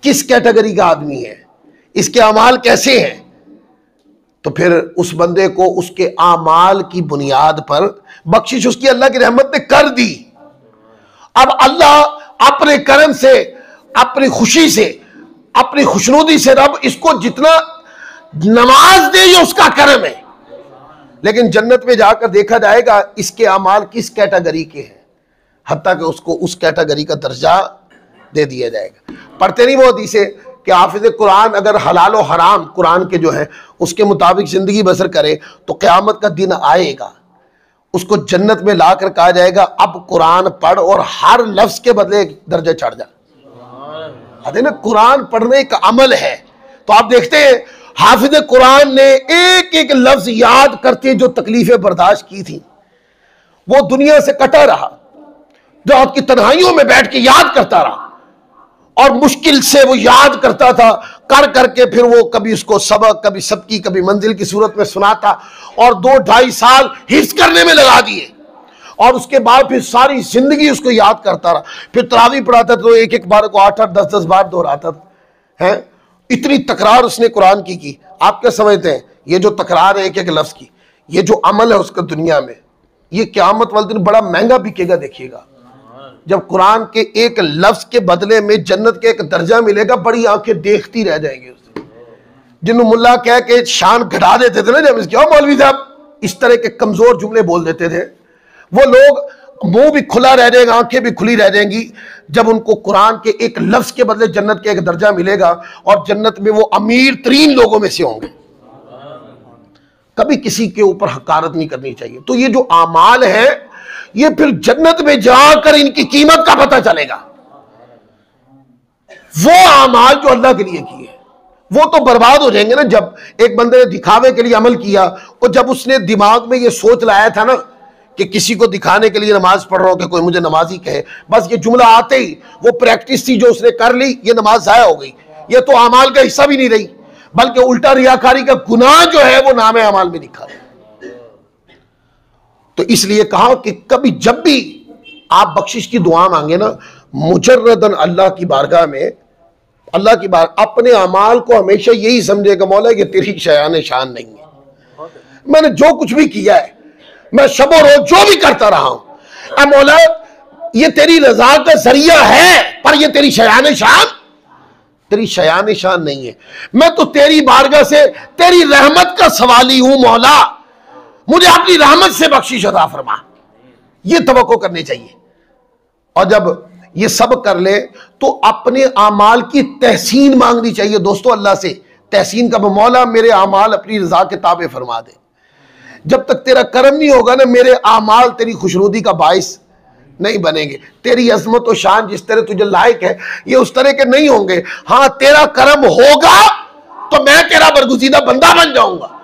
किस कैटेगरी का आदमी है, इसके अमाल कैसे हैं। तो फिर उस बंदे को उसके आमाल की बुनियाद पर बख्शिश उसकी अल्लाह की रहमत ने कर दी। अब अल्लाह अपने करम से, अपनी खुशी से, अपनी खुशनुदी से रब इसको जितना नमाज दे ये उसका करम है। लेकिन जन्नत में जाकर देखा जाएगा इसके अमाल किस कैटेगरी के हैं, हत्ता कि उसको उस कैटेगरी का दर्जा दे दिया जाएगा। पढ़ते नहीं वो हदीसे कि हाफिज कुरान अगर हलाल और हराम कुरान के जो है उसके मुताबिक जिंदगी बसर करे तो क़यामत का दिन आएगा, उसको जन्नत में ला कर कहा जाएगा अब कुरान पढ़ और हर लफ्ज के बदले एक दर्जा चढ़ जा। अरे ना, कुरान पढ़ने का अमल है। तो आप देखते हैं हाफिज कुरान ने एक एक लफ्ज याद करते जो तकलीफें बर्दाश्त की थी, वो दुनिया से कटा रहा, रात की तन्हाइयों में बैठ के याद करता रहा और मुश्किल से वो याद करता था, कर करके फिर वो कभी उसको सबक, कभी सबकी, कभी मंजिल की सूरत में सुनाता और 2-2.5 साल हिफ्ज करने में लगा दिए। और उसके बाद फिर सारी जिंदगी उसको याद करता रहा। फिर तरावी पढ़ाता तो एक एक बार को 8-8, 10-10 बार दोहराता है। इतनी तकरार उसने कुरान की। आप क्या समझते हैं ये जो तकरार है एक एक लफ्ज की, ये जो अमल है उसका दुनिया में, ये क़यामत वाले दिन बड़ा महंगा बिकेगा। देखिएगा जब कुरान के एक लफ्ज के बदले में जन्नत के एक दर्जा मिलेगा, बड़ी आंखें देखती रह जाएंगी उससे। जिन्हों मुल्ला कह के शान घटा देते थे ना, जब इसके मौलवी साहब इस तरह के कमजोर जुमले बोल देते थे, वो लोग मुंह भी खुला रह जाएगा, आंखें भी खुली रह जाएंगी जब उनको कुरान के एक लफ्ज के बदले जन्नत के एक दर्जा मिलेगा और जन्नत में वो अमीर तरीन लोगों में से होंगे। कभी किसी के ऊपर हकारत नहीं करनी चाहिए। तो ये जो आमाल है ये फिर जन्नत में जाकर इनकी कीमत का पता चलेगा। वो आमाल जो अल्लाह के लिए किए वो तो बर्बाद हो जाएंगे ना। जब एक बंदे ने दिखावे के लिए अमल किया और जब उसने दिमाग में ये सोच लाया था ना कि किसी को दिखाने के लिए नमाज पढ़ रहा हूं कि कोई मुझे नमाजी कहे, बस ये जुमला आते ही वो प्रैक्टिस थी जो उसने कर ली, ये नमाज जाया हो गई। ये तो अमाल का हिस्सा भी नहीं रही, बल्कि उल्टा रियाकारी का गुनाह जो है वो नाम अमाल में लिखा। तो इसलिए कहा कि कभी जब भी आप बख्शिश की दुआ मांगे ना, मुजर्रदन अल्लाह की बारगाह में, अल्लाह की बार अपने अमाल को हमेशा यही समझेगा, मौला ये तेरी शयान शान नहीं है, मैंने जो कुछ भी किया है, मैं शबो रोज जो भी करता रहा हूं, मौला ये तेरी रजा का जरिया है, पर ये तेरी शयान शान, तेरी शयान शान नहीं है। मैं तो तेरी बारगाह से तेरी रहमत का सवाली हूं, मौला मुझे अपनी रहमत से बख्शिश अता फरमा, ये तवक्को करनी चाहिए। और जब ये सब कर ले तो अपने आमाल की तहसीन मांगनी चाहिए दोस्तों अल्लाह से। तहसीन का मौला मेरे आमाल अपनी रजा के ताबे फरमा दे। जब तक तेरा करम नहीं होगा ना, मेरे आमाल तेरी खुशनुदी का बाइस नहीं बनेंगे। तेरी अजमत और शान जिस तरह तुझे लायक है ये उस तरह के नहीं होंगे। हाँ, तेरा करम होगा तो मैं तेरा बरगुज़ीदा बंदा बन जाऊंगा।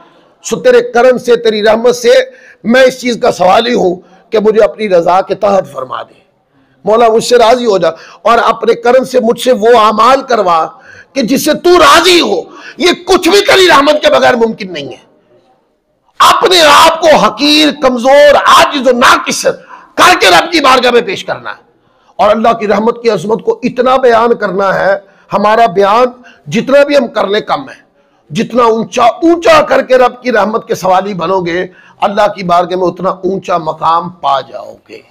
सो तेरे करम से, तेरी रहमत से मैं इस चीज का सवाल ही हूं कि मुझे अपनी रजा के तहत फरमा दे। मौला मुझसे राजी हो जा और अपने करम से मुझसे वो अमाल करवा कि जिससे तू राजी हो। ये कुछ भी तेरी रहमत के बगैर मुमकिन नहीं है। अपने आप को हकीर, कमजोर, आजिज़ और नाकिस करके रब की बारगाह में पेश करना है और अल्लाह की रहमत की अजमत को इतना बयान करना है। हमारा बयान जितना भी हम कर ले कम है। जितना ऊंचा ऊंचा करके रब की रहमत के सवाली बनोगे, अल्लाह की बारगाह में उतना ऊंचा मकाम पा जाओगे।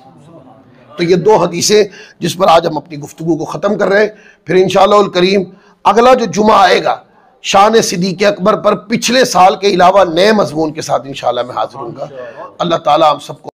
तो ये 2 हदीसें जिस पर आज हम अपनी गुफ्तगू को ख़त्म कर रहे हैं। फिर इंशाअल्लाह उल करीम अगला जो जुमा आएगा शान सिद्दीक़ अकबर पर पिछले साल के अलावा नए मज़मून के साथ इंशाअल्लाह मैं हाजिर हूँगा। अल्लाह ताला हम सबको